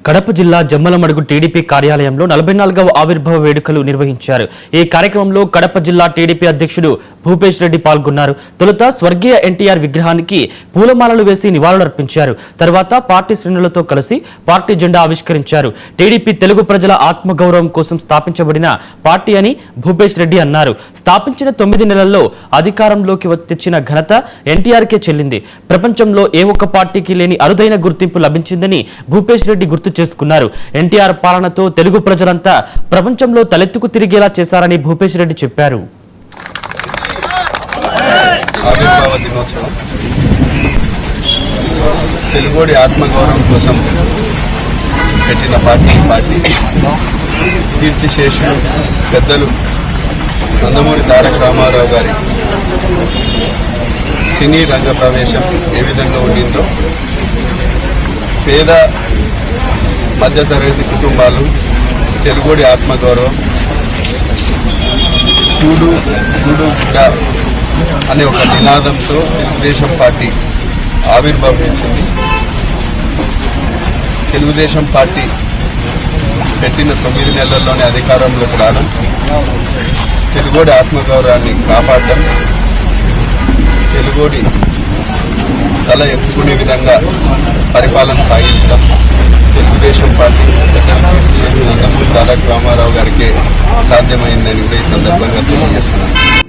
కడప జిల్లా జమ్మలమడుగు టీడీపీ కార్యాలయంలో 44వ ఆవిర్భావ వేడుకలు నిర్వహించారు. ఈ కార్యక్రమంలో కడప జిల్లా టీడీపీ అధ్యక్షుడు భూపేష్ రెడ్డి పాల్గొన్నారు. తొలుత స్వర్గీయ ఎన్టీఆర్ విగ్రహానికి పూలమాలలు వేసి నివాళులర్పించారు. తర్వాత పార్టీ శ్రేణులతో కలిసి పార్టీ జెండా ఆవిష్కరించారు. టీడీపీ తెలుగు ప్రజల ఆత్మగౌరవం కోసం స్థాపించబడిన పార్టీ అని భూపేష్ రెడ్డి అన్నారు. స్థాపించిన 9 నెలల్లో అధికారంలోకి తెచ్చిన ఘనత ఎన్టీఆర్కే చెల్లింది. ప్రపంచంలో ఏ ఒక్క పార్టీకి లేని అరుదైన గుర్తింపు లభించిందని భూపేష్ రెడ్డి గుర్తు చేసుకున్నారు. ఎన్టీఆర్ పాలనతో తెలుగు ప్రజలంతా ప్రపంచంలో తలెత్తుకు తిరిగేలా చేశారని భూపేష్ రెడ్డి చెప్పారు. తెలుగోడి ఆత్మగౌరవం కోసం పెట్టిన పార్టీ కీర్తిశేషులు పెద్దలు నందమూరి తారక రామారావు గారి సినీ రంగ ప్రవేశం ఏ విధంగా ఉండిందో పేద మధ్యతరగతి కుటుంబాలు తెలుగోడి ఆత్మగౌరవం కూడు గుడు గుడ అనే ఒక నినాదంతో తెలుగుదేశం పార్టీ ఆవిర్భవించింది. తెలుగుదేశం పార్టీ పెట్టిన 9 నెలల్లోనే అధికారంలోకి రావడం, తెలుగోడి ఆత్మగౌరవాన్ని కాపాడడం, తెలుగోడి తల ఎత్తుకునే విధంగా పరిపాలన సాగించడం తెలుగుదేశం పార్టీ నందమూరి తారక రామారావు గారికి సాధ్యమైందని కూడా ఈ సందర్భంగా తెలియజేస్తున్నాను.